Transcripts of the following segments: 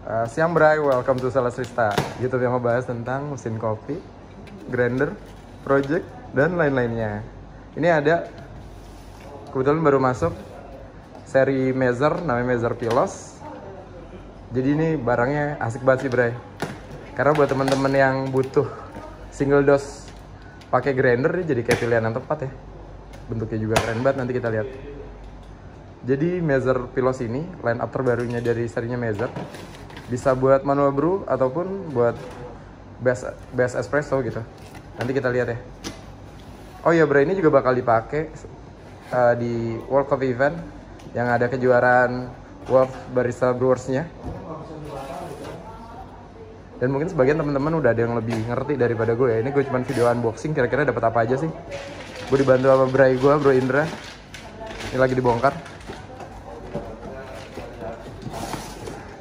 Siang Bray, welcome to Salastrista, YouTube yang membahas tentang mesin kopi, grinder, project, dan lain-lainnya. Ini ada, kebetulan baru masuk seri Mazer, namanya Mazer Pilos. Jadi ini barangnya asik banget sih Bray. Karena buat teman-teman yang butuh single dose pakai grinder, ini jadi kayak pilihan yang tepat ya. Bentuknya juga keren banget, nanti kita lihat. Jadi Mazer Pilos ini line up terbarunya dari serinya Mazer. Bisa buat manual brew ataupun buat base espresso gitu. Nanti kita lihat ya. Oh iya Bro, ini juga bakal dipakai di World Cup event yang ada kejuaraan World Barista Brewers-nya. Dan mungkin sebagian teman-teman udah ada yang lebih ngerti daripada gue ya. Ini gue cuma video unboxing, kira-kira dapat apa aja sih. Gue dibantu sama Bray gue, Bro Indra. Ini lagi dibongkar.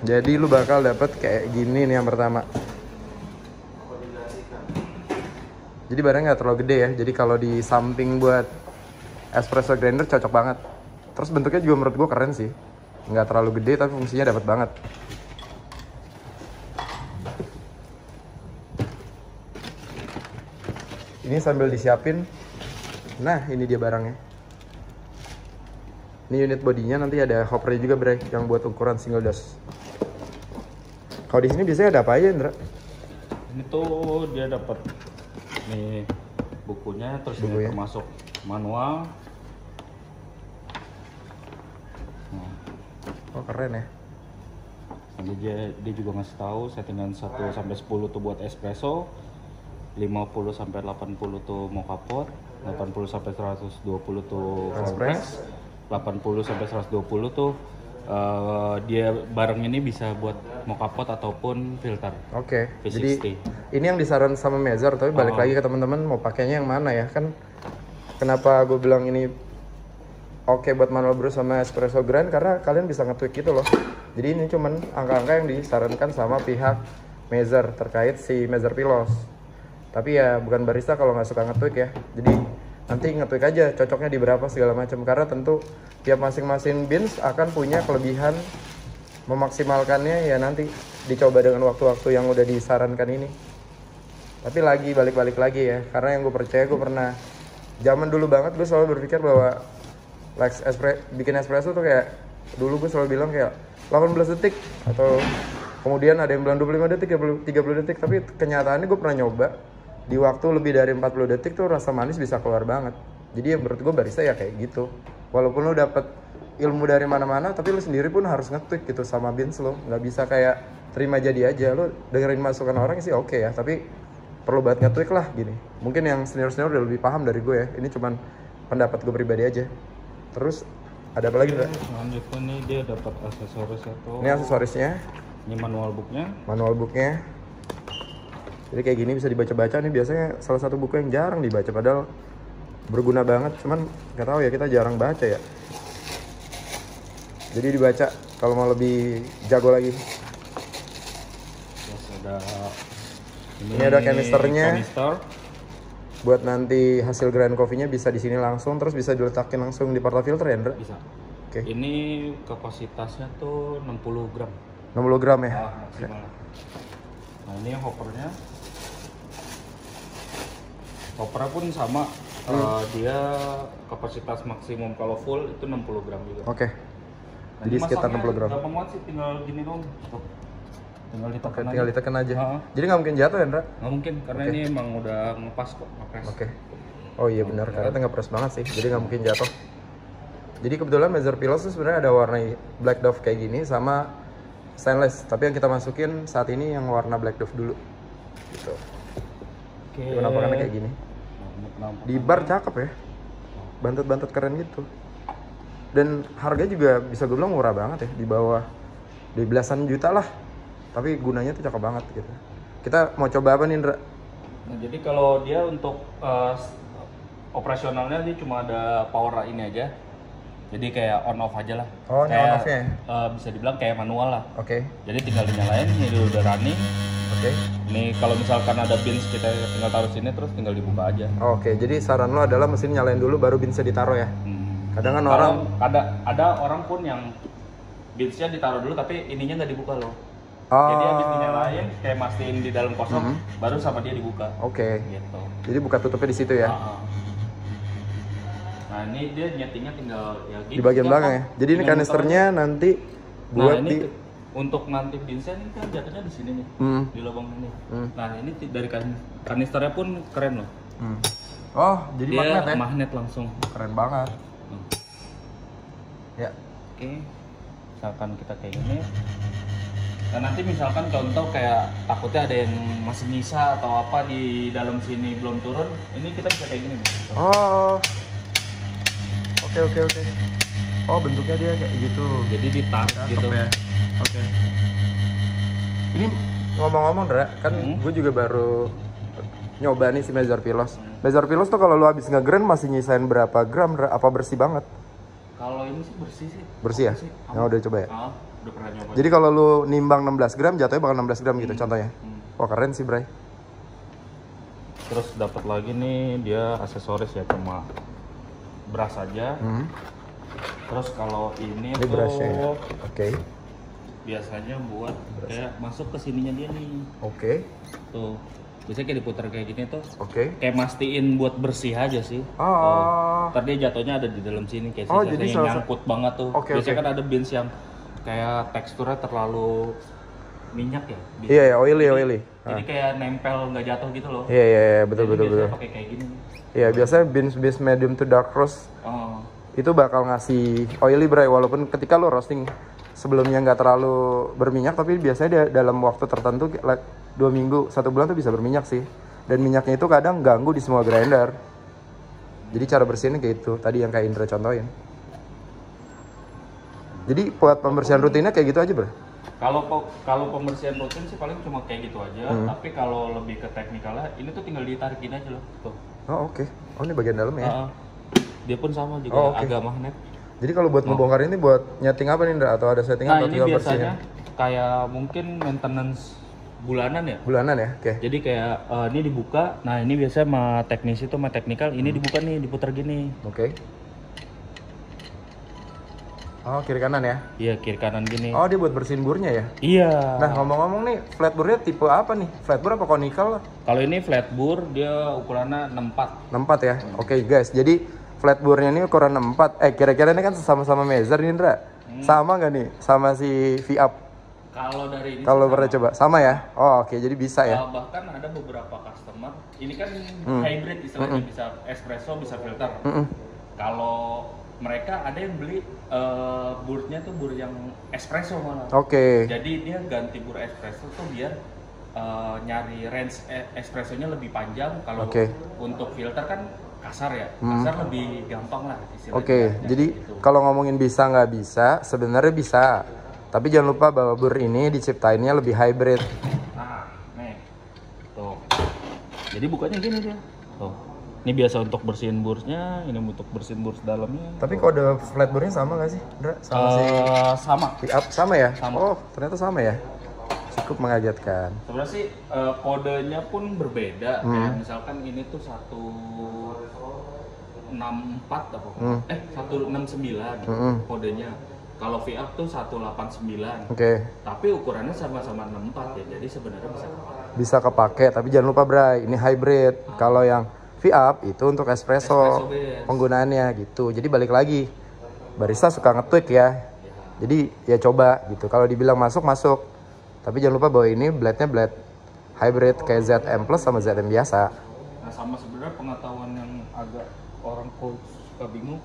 Jadi lu bakal dapet kayak gini nih yang pertama. Jadi barangnya nggak terlalu gede ya. Jadi kalau di samping buat espresso grinder cocok banget. Terus bentuknya juga menurut gue keren sih. Nggak terlalu gede tapi fungsinya dapat banget. Ini sambil disiapin. Nah ini dia barangnya. Ini unit bodinya, nanti ada hoppernya juga Bray yang buat ukuran single dose. Kalau di sini biasanya ada apa aja, Indra? Ini tuh dia dapat nih bukunya, terus ini termasuk manual. Nah. Oh keren ya. Nanti dia juga ngasih tahu settingan 1 sampai 10 tuh buat espresso, 50 sampai 80 tuh mocha pot, 80 sampai 120 tuh cold press, 80 sampai 120 tuh dia barang ini bisa buat mocha pot ataupun filter. Oke. Jadi ini yang disaran sama Mazer, tapi balik lagi ke teman-teman mau pakainya yang mana ya kan? Kenapa gue bilang ini oke buat manual brew sama espresso grind, karena kalian bisa nge-tweak gitu loh. Jadi ini cuman angka-angka yang disarankan sama pihak Mazer terkait si Mazer Pilos. Tapi ya bukan barista kalau nggak suka nge-tweak ya. Jadi nanti nge-tweak aja cocoknya di berapa segala macam, karena tentu tiap masing-masing beans akan punya kelebihan. Memaksimalkannya ya nanti dicoba dengan waktu-waktu yang udah disarankan ini. Tapi balik lagi ya, karena yang gue percaya, gue pernah zaman dulu banget gue selalu berpikir bahwa bikin espresso tuh kayak dulu gue selalu bilang kayak 18 detik atau kemudian ada yang bilang 25 detik, 30 detik, tapi kenyataannya gue pernah nyoba di waktu lebih dari 40 detik tuh rasa manis bisa keluar banget. Jadi menurut gue barista ya kayak gitu. Walaupun lo dapet ilmu dari mana-mana, tapi lo sendiri pun harus nge-tweak gitu sama beans lo. Nggak bisa kayak terima jadi aja. Lo dengerin masukan orang sih oke ya, tapi perlu banget nge-tweak lah gini. Mungkin yang senior-senior udah lebih paham dari gue ya. Ini cuman pendapat gue pribadi aja. Terus ada apa lagi nggak? Selanjutnya nih dia dapat aksesorisnya tuh. Ini aksesorisnya. Ini manual booknya. Manual booknya. Jadi kayak gini bisa dibaca-baca nih, biasanya salah satu buku yang jarang dibaca padahal berguna banget, cuman nggak tahu ya kita jarang baca ya. Jadi dibaca kalau mau lebih jago lagi. Terus ada ini ada kanisternya. Buat nanti hasil grind coffee-nya bisa di sini langsung, terus bisa diletakin langsung di portafilter ya, Indra? Bisa. Oke. Ini kapasitasnya tuh 60 gram. 60 gram ya? Maksimal. Nah ini hoppernya. Hoppernya pun sama. Dia kapasitas maksimum kalau full itu 60 gram juga. Oke. Jadi sekitar 60 gram. Gampang banget sih, tinggal gini dong. Tinggal ditekan aja. Tinggal ditekan aja. Jadi nggak mungkin jatuh ya, Indra? Nggak mungkin, karena ini emang udah ngepas kok, ngepres. Oke. Oh iya benar, karena nggak press banget sih, jadi nggak mungkin jatuh. Jadi kebetulan Mazer Pilos itu sebenarnya ada warna Black Dove kayak gini sama stainless. Tapi yang kita masukin saat ini yang warna Black Dove dulu. Gitu. Oke. Penampakannya kayak gini. Di bar cakep ya. Bantet-bantet keren gitu. Dan harganya juga bisa gue bilang murah banget ya, di bawah di belasan juta lah. Tapi gunanya tuh cakep banget gitu. Kita mau coba apa nih, Indra? Nah, jadi kalau dia untuk operasionalnya dia cuma ada power ini aja. Jadi kayak on off aja lah. Oh, ini on off-nya. Bisa dibilang kayak manual lah. Oke. Jadi tinggal dinyalain, ini udah running. Oke. Ini kalau misalkan ada beans kita tinggal taruh sini terus tinggal dibuka aja. Oke, jadi saran lo adalah mesin nyalain dulu baru beansnya ditaruh ya? Kadang kan orang ada orang pun yang beansnya ditaruh dulu tapi ininya nggak dibuka loh. Jadi habis dinyalain kayak mastiin di dalam kosong, baru sama dia dibuka. Oke. Gitu. Jadi buka tutupnya di situ ya. Nah ini dia nyetingnya tinggal ya Di bagian belakang ya. Jadi ini kanisternya nanti buat ini untuk nanti binsen ini kan jatuhnya di sini nih, di lubang ini. Nah ini dari kanisternya pun keren loh. Oh, jadi dia magnet ya? Magnet langsung. Keren banget. Ya. Oke. Misalkan kita kayak gini. Nah nanti misalkan contoh kayak takutnya ada yang masih nyisa atau apa di dalam sini belum turun, ini kita bisa kayak gini nih. Oh. Oke. Oh, bentuknya dia kayak gitu. Jadi ditarik gitu ya. Oke. Ini ngomong-ngomong, Dra, kan gue juga baru nyoba nih si Mezar Pilos. Mezar Pilos tuh kalau lu habis nge-grind masih nyisain berapa gram, Dra? Apa bersih banget? Kalau ini sih bersih sih. Bersih ya? Nah, udah coba ya? Udah pernah nyoba. Jadi kalau lu nimbang 16 gram, jatuhnya bakal 16 gram gitu contohnya. Oh, keren sih, Bray. Terus dapat lagi nih dia aksesoris ya, cuma brush aja. Terus kalau ini tuh brushnya ya? Oke. Biasanya buat kayak masuk ke sininya dia nih. Oke. Tuh. Biasanya kayak diputar kayak gini tuh. Oke. Kayak mastiin buat bersih aja sih. Ntar dia jatuhnya ada di dalam sini kayak jadi nyangkut banget tuh. Biasanya kan ada bins yang kayak teksturnya terlalu minyak ya. Iya, oily. Jadi kayak nempel nggak jatuh gitu loh. Iya, betul. Pakai kayak gini. Iya, biasanya bins medium to dark roast. Itu bakal ngasih oily, Bray, walaupun ketika lo roasting sebelumnya nggak terlalu berminyak, tapi biasanya dia dalam waktu tertentu 2 minggu, 1 bulan tuh bisa berminyak sih. Dan minyaknya itu kadang ganggu di semua grinder. Jadi cara bersihinnya kayak itu, tadi yang kayak Indra contohin. Jadi buat pembersihan rutinnya kayak gitu aja, Bro? Kalau pembersihan rutin sih paling cuma kayak gitu aja. Tapi kalau lebih ke teknikalnya, ini tuh tinggal ditarikin aja loh. Tuh. Oh, oke. Oh, ini bagian dalam ya? Dia pun sama juga, agak magnet. Jadi kalau buat ngebongkar ini buat nyeting apa nih, Indra? Atau ada settingan atau tinggal bersihin? Nah, ini biasanya kayak mungkin maintenance bulanan ya. Bulanan ya? Oke. Jadi kayak ini dibuka. Nah, ini biasanya sama teknisi tuh sama teknikal, ini dibuka nih, diputar gini. Oke. Oh, kiri kanan ya? Iya, kiri kanan gini. Oh, dia buat bersihin burnya ya? Iya. Nah, ngomong-ngomong nih, flat burnya tipe apa nih? Flat bur apa conical? Kalau ini flat bur, dia ukurannya 64. 64 ya? Oke, guys. Jadi flat burnya ini ukuran 64. Kira-kira ini kan sama-sama Mezar nih, Indra. Sama nggak nih? Sama si V-Up? Kalau dari ini kalau pernah coba sama ya? Oh, oke, jadi bisa ya? Bahkan ada beberapa customer, ini kan hybrid istilahnya, bisa espresso, bisa filter. Kalau mereka ada yang beli burnya tuh bur yang espresso malah. Oke. Jadi dia ganti bur espresso tuh biar nyari range espressonya lebih panjang. Kalau untuk filter kan kasar ya, kasar lebih gampang lah istilahnya. Oke, jadi gitu. Kalau ngomongin bisa nggak bisa, sebenarnya bisa. Tapi jangan lupa bahwa bur ini diciptainnya lebih hybrid. Nah, nih, tuh. Jadi bukanya gini dia. Tuh. Ini biasa untuk bersihin bursnya, ini untuk bersihin burs dalamnya. Tapi kode flat burnya sama nggak sih, Indra? Sama sama. V-Up sama ya? Sama. Oh, ternyata sama ya? Cukup mengagetkan. Sebenarnya sih kodenya pun berbeda. Kayak misalkan ini tuh 164 apa? 169 kodenya. Kalau V-Up tuh 189. Tapi ukurannya sama-sama 64 ya. Jadi sebenarnya bisa kepake, tapi jangan lupa, Bray, ini hybrid. Kalau yang V-Up itu untuk espresso penggunaannya gitu. Jadi balik lagi, barista suka nge-tweak ya. Jadi ya coba gitu. Kalau dibilang masuk. Tapi jangan lupa bahwa ini blade-nya blade hybrid kayak ZM Plus sama ZM biasa. Nah, sama sebenarnya pengetahuan yang agak orang suka bingung.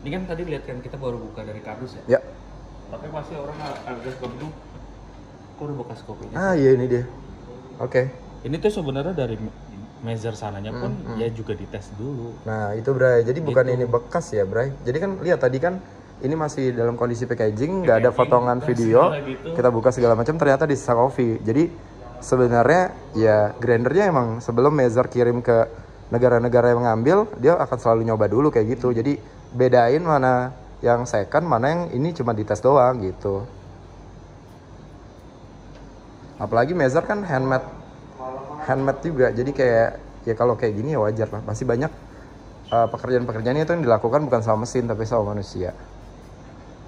Ini kan tadi lihat kan kita baru buka dari kardus ya. Tapi pasti orang agak suka bingung. Kok udah bekas kopinya? Iya ini dia. Oke. Ini tuh sebenarnya dari Mezar sananya pun ya juga dites dulu. Nah itu, Bray. Jadi bukan ini bekas ya, Bray. Jadi kan lihat tadi kan ini masih dalam kondisi packaging, nggak ada potongan video. Gitu. Kita buka segala macam, ternyata di sisa kopi. Jadi sebenarnya ya grindernya emang sebelum Mezar kirim ke negara-negara yang ngambil, dia akan selalu nyoba dulu kayak gitu. Jadi bedain mana yang second, mana yang ini cuma dites doang gitu. Apalagi Mezar kan handmade juga, jadi kayak ya kalau kayak gini ya wajar lah. Masih banyak pekerjaan-pekerjaan itu yang dilakukan bukan sama mesin tapi sama manusia.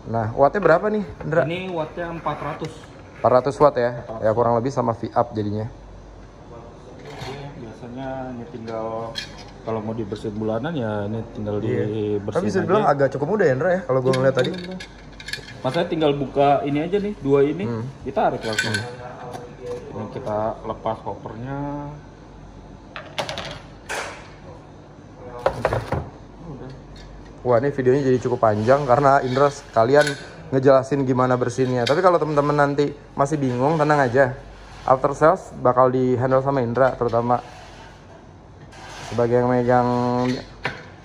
Nah, wattnya berapa nih, Indra? Ini wattnya 400. 400 watt ya. Ya kurang lebih sama V-up jadinya. Biasanya ini tinggal kalau mau dibersihin bulanan ya ini tinggal dibersihin. Tapi bisa dibilang agak cukup mudah ya Indra ya kalau gue ngeliat tadi. Maksudnya tinggal buka ini aja nih, dua ini, ditarik langsung. Ini kita lepas kopernya. Wah ini videonya jadi cukup panjang karena Indra sekalian ngejelasin gimana bersihinnya. Tapi kalau temen-temen nanti masih bingung, tenang aja. After sales bakal di handle sama Indra, terutama sebagai yang megang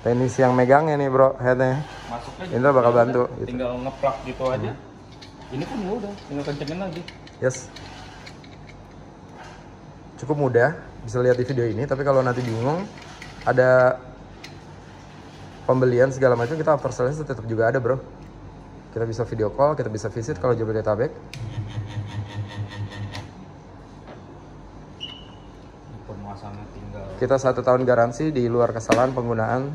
teknisi yang megangnya nih bro, headnya. Masuknya Indra bakal bantu. Gitu. Tinggal ngeplak gitu aja. Ini pun udah, tinggal kencengin lagi. Yes. Cukup mudah, bisa lihat di video ini. Tapi kalau nanti bingung, ada pembelian segala macam, kita after sales tetap juga ada bro. Kita bisa video call, kita bisa visit kalau Jabodetabek. Pemasangan tinggal. Kita 1 tahun garansi di luar kesalahan penggunaan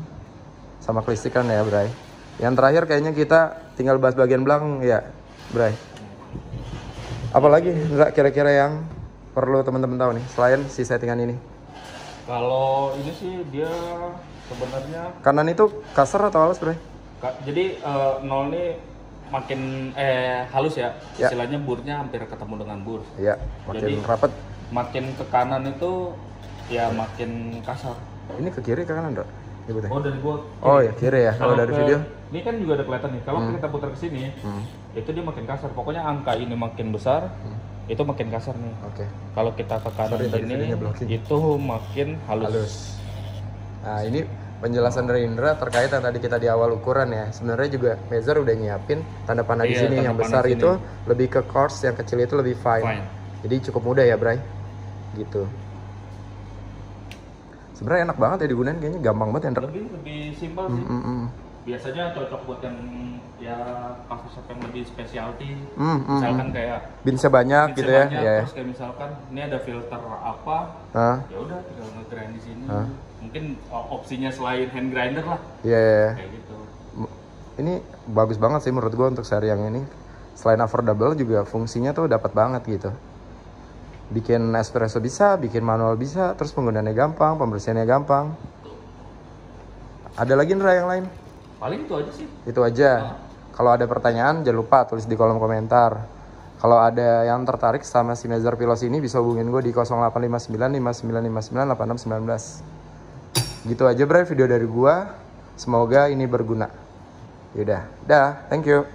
sama kelistrikan ya Bray. Yang terakhir kayaknya kita tinggal bahas bagian belakang ya Bray. Apalagi enggak kira-kira yang perlu teman-teman tahu nih selain si settingan ini? Kalau ini sih dia sebenarnya kanan itu kasar atau halus Bray? Jadi nol nih makin halus ya. Istilahnya burnya hampir ketemu dengan bur. Iya, makin jadi, rapat. Makin ke kanan itu ya makin kasar. Ini ke kiri ke kanan dok? Oh dari gua. Oh ya kiri ya kalau dari video. Ini kan juga ada kelihatan nih. Kalau kita putar ke sini, itu dia makin kasar. Pokoknya angka ini makin besar, itu makin kasar nih. Oke. Kalau kita ke kanan ini, itu makin halus. Nah ini penjelasan dari Indra terkait yang tadi kita di awal ukuran ya. Sebenarnya juga Measure udah nyiapin tanda panah di sini. Yang besar itu lebih ke coarse, yang kecil itu lebih fine. Jadi cukup mudah ya Bray. Gitu. Sebenarnya enak banget ya digunain, kayaknya gampang banget ya. Lebih simpel sih. Biasanya cocok buat yang ya kasus yang lebih specialty. Misalkan kayak binsnya banyak gitu ya. Terus kayak misalkan ini ada filter apa, ya udah tinggal nge-grind di sini. Mungkin opsinya selain hand grinder lah. Iya. Kayak gitu. Ini bagus banget sih menurut gua untuk seri yang ini. Selain affordable juga fungsinya tuh dapat banget gitu. Bikin espresso bisa, bikin manual bisa, terus penggunaannya gampang, pembersihannya gampang. Ada lagi Indra yang lain? Paling itu aja sih. Itu aja. Kalau ada pertanyaan jangan lupa tulis di kolom komentar. Kalau ada yang tertarik sama si Measure Pilos ini bisa hubungin gue di 0859 5959 8619. Gitu aja Bray video dari gua. Semoga ini berguna. Yaudah, dah, thank you.